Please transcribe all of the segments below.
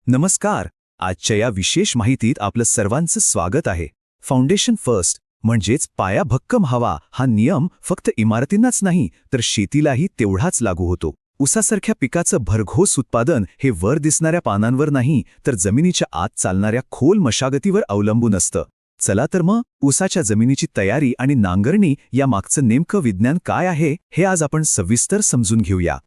नमस्कार. आजच्या या विशेष माहितीत आपलं सर्वांचं स्वागत आहे. फाउंडेशन फर्स्ट म्हणजेच पाया भक्कम हवा हा नियम फक्त इमारतींनाच नाही तर शेतीलाही तेवढाच लागू होतो. ऊसासारख्या पिकाचं भरघोस उत्पादन हे वर दिसणाऱ्या पानांवर नाही तर जमिनीच्या आत चालणाऱ्या खोल मशागतीवर अवलंबून असतं. चला तर मग ऊसाच्या जमिनीची तयारी आणि नांगरणी या मागचं नेमकं विज्ञान काय आहे हे आज आपण सविस्तर समजून घेऊया.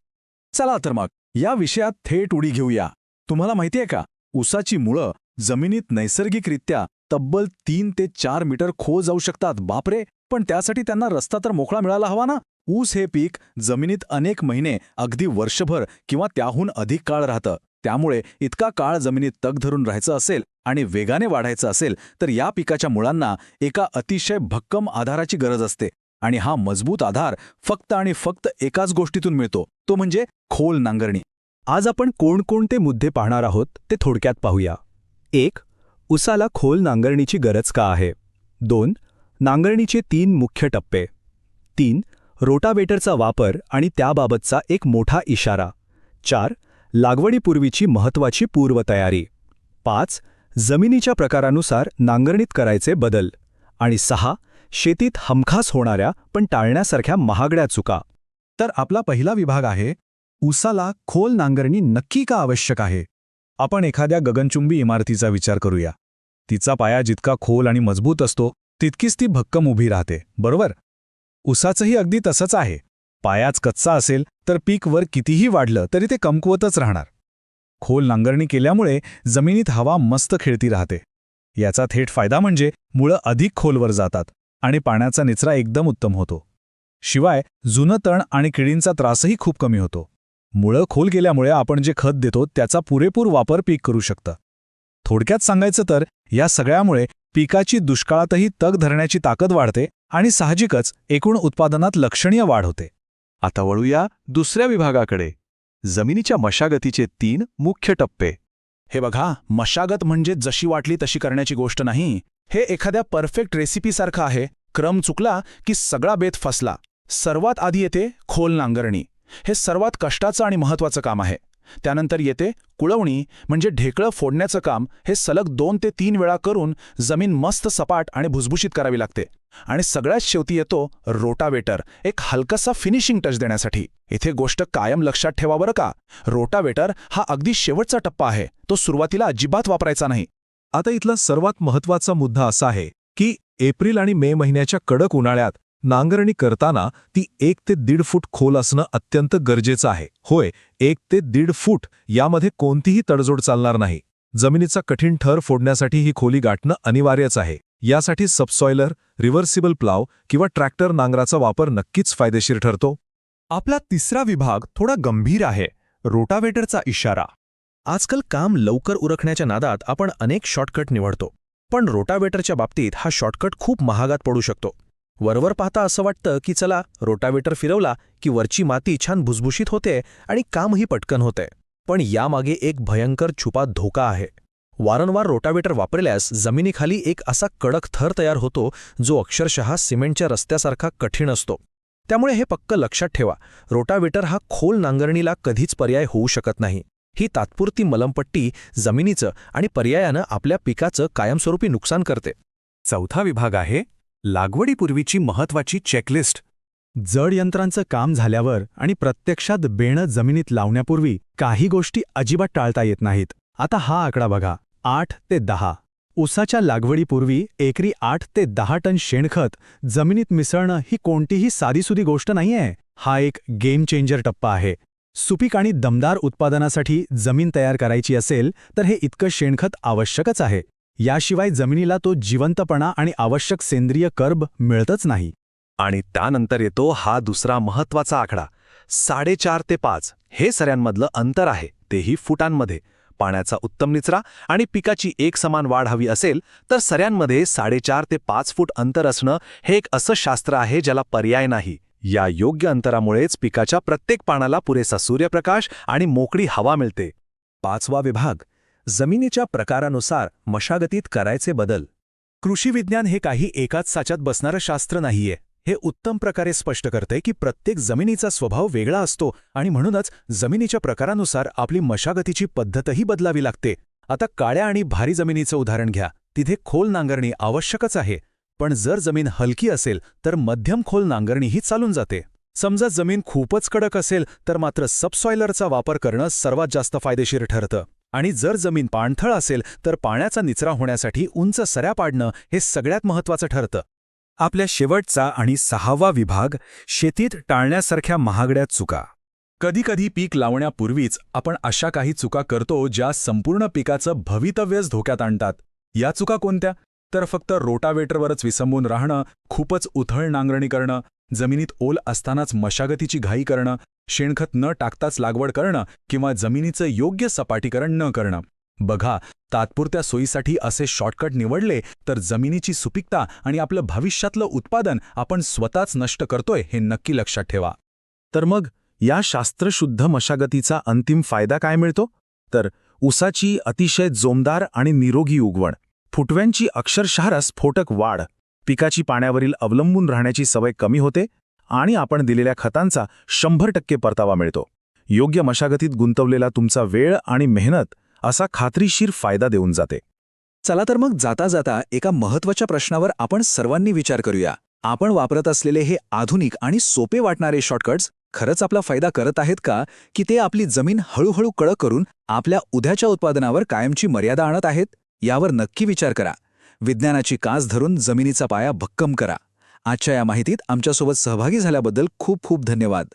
चला तर मग या विषयात थेट उडी घेऊया. तुम्हाला माहितीये का, ऊसाची मुळं जमिनीत नैसर्गिकरित्या तब्बल 3 ते 4 मीटर खोल जाऊ शकतात. बापरे, पण त्यासाठी त्यांना रस्ता तर मोकळा मिळाला हवा ना. ऊस हे पीक जमिनीत अनेक महिने, अगदी वर्षभर किंवा त्याहून अधिक काळ राहतं. त्यामुळे इतका काळ जमिनीत तग धरून राहायचं असेल आणि वेगाने वाढायचं असेल तर या पिकाच्या मुळांना एका अतिशय भक्कम आधाराची गरज असते. आणि हा मजबूत आधार फक्त आणि फक्त एकाच गोष्टीतून मिळतो, तो म्हणजे खोल नांगरणी. आज आपण कोणकोणते मुद्दे पाहणार आहोत ते थोडक्यात पाहूया. 1. ऊसाला खोल नांगरणीची गरज का आहे. 2. नांगरणीचे 3 मुख्य टप्पे. 3. रोटावेटरचा वापर आणि त्याबाबतचा एक मोठा इशारा. 4. लागवडीपूर्वीची महत्त्वाची पूर्वतयारी. 5. जमिनीच्या प्रकारानुसार नांगरणीत करायचे बदल. आणि 6. शेतीत हमखास होणाऱ्या पण टाळण्यासारख्या महागड्या चुका. तर आपला पहिला विभाग आहे, ऊसाला खोल नांगरणी नक्की का आवश्यक आहे. आपण एखाद्या गगनचुंबी इमारतीचा विचार करूया. तिचा पाया जितका खोल आणि मजबूत असतो तितकीच ती भक्कम उभी राहते, बरोबर. ऊसाचंही अगदी तसंच आहे. पायाच कच्चा असेल तर पीक वर कितीही वाढलं तरी ते कमकुवतच राहणार. खोल नांगरणी केल्यामुळे जमिनीत हवा मस्त खेळती राहते. याचा थेट फायदा म्हणजे मुळं अधिक खोलवर जातात आणि पाण्याचा निचरा एकदम उत्तम होतो. शिवाय जुनं तण आणि किडींचा त्रासही खूप कमी होतो. मुळं खोल गेल्यामुळे आपण जे खत देतो त्याचा पुरेपूर वापर पीक करू शकतं. थोडक्यात सांगायचं तर या सगळ्यामुळे पिकाची दुष्काळातही तग धरण्याची ताकद वाढते आणि साहजिकच एकूण उत्पादनात लक्षणीय वाढ होते. आता वळूया दुसऱ्या विभागाकडे, जमिनीच्या मशागतीचे 3 मुख्य टप्पे. हे बघा, मशागत म्हणजे जशी वाटली तशी करण्याची गोष्ट नाही. हे एखाद्या परफेक्ट रेसिपीसारखं आहे. क्रम चुकला की सगळा बेत फसला. सर्वात आधी येते खोल नांगरणी. हे सर्वात कष्टाचं आणि महत्त्वाचं काम आहे. त्यानंतर येते कुळवणी म्हणजे ढेकळं फोडण्याचं काम. हे सलग 2 ते 3 वेळा करून जमीन मस्त सपाट आणि भुसभुशीत करावी लागते. आणि सगळ्यात शेवटी येतो रोटावेटर, एक हलकासा फिनिशिंग टच देण्यासाठी. इथे गोष्ट कायम लक्षात ठेवा बरं का, रोटावेटर हा अगदी शेवटचा टप्पा आहे. तो सुरुवातीला अजिबात वापरायचा नाही. आता इथला सर्वात महत्त्वाचा मुद्दा असा आहे की एप्रिल आणि मे महिन्याच्या कडक उन्हाळ्यात नांगरणी करताना ती 1 ते 1.5 फूट खोल असणं अत्यंत गरजेचं आहे. होय, 1 ते 1.5 फूट, यामध्ये कोणतीही तडजोड चालणार नाही. जमिनीचा कठीण थर फोडण्यासाठी ही खोली गाठणं अनिवार्यच आहे. यासाठी सबसॉइलर, रिव्हर्सिबल प्लाव किंवा ट्रॅक्टर नांगराचा वापर नक्कीच फायदेशीर ठरतो. आपला तिसरा विभाग थोडा गंभीर आहे, रोटावेटरचा इशारा. आजकाल काम लवकर उरकण्याच्या नादात आपण अनेक शॉर्टकट निवडतो, पण रोटावेटरच्या बाबतीत हा शॉर्टकट खूप महागात पडू शकतो. वरवर पाहता असं वाटतं की चला रोटावेटर फिरवला की वरची माती छान भुसभुशीत होते आणि कामही पटकन होते. पण यामागे एक भयंकर छुपा धोका आहे. वारंवार रोटावेटर वापरल्यास जमिनीखाली एक असा कडक थर तयार होतो जो अक्षरशः सिमेंटच्या रस्त्यासारखा कठीण असतो. त्यामुळे हे पक्क लक्षात ठेवा, रोटावेटर हा खोल नांगरणीला कधीच पर्याय होऊ शकत नाही. ही तात्पुरती मलमपट्टी जमिनीचं आणि पर्यायानं आपल्या पिकाचं कायमस्वरूपी नुकसान करते. चौथा विभाग आहे लागवडीपूर्वीची महत्त्वाची चेकलिस्ट. जड यंत्रांचं काम झाल्यावर आणि प्रत्यक्षात बेणं जमिनीत लावण्यापूर्वी काही गोष्टी अजिबात टाळता येत नाहीत. आता हा आकडा बघा, 8 ते 10. ऊसाच्या लागवडीपूर्वी एकरी 8 ते 10 टन शेणखत जमिनीत मिसळणं ही कोणतीही साधीसुधी गोष्ट नाहीये. हा एक गेम चेंजर टप्पा आहे. सुपीक आणि दमदार उत्पादनासाठी जमीन तयार करायची असेल तर हे इतकं शेणखत आवश्यकच आहे. याशिवाय जमिनीला तो जिवंतपणा आणि आवश्यक सेंद्रिय कर्ब मिळतच नाही. आणि त्यानंतर येतो हा दुसरा महत्त्वाचा आकडा, 4.5 ते 5. हे सऱ्यांमधलं अंतर आहे, तेही फुटांमध्ये. पाण्याचा उत्तम निचरा आणि पिकाची एकसमान वाढ हवी असेल तर सऱ्यांमध्ये 4.5 ते 5 फूट अंतर असणं हे एक असं शास्त्र आहे ज्याला पर्याय नाही. या योग्य अंतरामुळेच पिकाच्या प्रत्येक पानाला पुरेसा सूर्यप्रकाश आणि मोकळी हवा मिळते. 5वा विभाग, जमिनीच्या प्रकारानुसार मशागतीत करायचे बदल. कृषी विज्ञान हे काही एकाच साच्यात बसणारं शास्त्र नाहीये. हे उत्तम प्रकारे स्पष्ट करते की प्रत्येक जमिनीचा स्वभाव वेगळा असतो आणि म्हणूनच जमिनीच्या प्रकारानुसार आपली मशागतीची पद्धतही बदलावी लागते. आता काळ्या आणि भारी जमिनीचं उदाहरण घ्या. तिथे खोल नांगरणी आवश्यकच आहे, पण जर जमीन हलकी असेल तर मध्यम खोल नांगरणीही चालून जाते. समजा जमीन खूपच कडक असेल तर मात्र सबसॉयलरचा वापर करणं सर्वात जास्त फायदेशीर ठरतं. आणि जर जमीन पाणथळ असेल तर पाण्याचा निचरा होण्यासाठी उंच सऱ्या पाडणं हे सगळ्यात महत्त्वाचं ठरतं. आपल्या शेवटचा आणि 6वा विभाग, शेतीत टाळण्यासारख्या महागड्या चुका. कधीकधी पीक लावण्यापूर्वीच आपण अशा काही चुका करतो ज्या संपूर्ण पिकाचं भवितव्यच धोक्यात आणतात. या चुका कोणत्या? तर फक्त रोटावेटरवरच विसंबून राहणं, खूपच उथळ नांगरणी करणं, जमिनीत ओल असतानाच मशागतीची घाई करणं, शेणखत न टाकताच लागवड करणं किंवा जमिनीचं योग्य सपाटीकरण न करणं. बघा, तात्पुरत्या सोयीसाठी असे शॉर्टकट निवडले तर जमिनीची सुपीकता आणि आपलं भविष्यातलं उत्पादन आपण स्वतःच नष्ट करतोय हे नक्की लक्षात ठेवा. तर मग या शास्त्रशुद्ध मशागतीचा अंतिम फायदा काय मिळतो? तर ऊसाची अतिशय जोमदार आणि निरोगी उगवण, फुटव्यांची अक्षरशः स्फोटक वाढ, पिकाची पाण्यावरील अवलंबून राहण्याची सवय कमी होते आणि आपण दिलेल्या खतांचा 100% परतावा मिळतो. योग्य मशागतीत गुंतवलेला तुमचा वेळ आणि मेहनत असा खात्रीशीर फायदा देऊन जाते. चला तर मग जाता जाता एका महत्त्वाच्या प्रश्नावर आपण सर्वांनी विचार करूया. आपण वापरत असलेले हे आधुनिक आणि सोपे वाटणारे शॉर्टकट्स खरंच आपला फायदा करत आहेत का, की ते आपली जमीन हळूहळू कडक करून आपल्या उद्याच्या उत्पादनावर कायमची मर्यादा आणत आहेत? यावर नक्की विचार करा. विज्ञानाची कास धरून जमिनीचा पाया भक्कम करा. आजच्या या माहितीत आमच्यासोबत सहभागी झाल्याबद्दल खूप खूप धन्यवाद.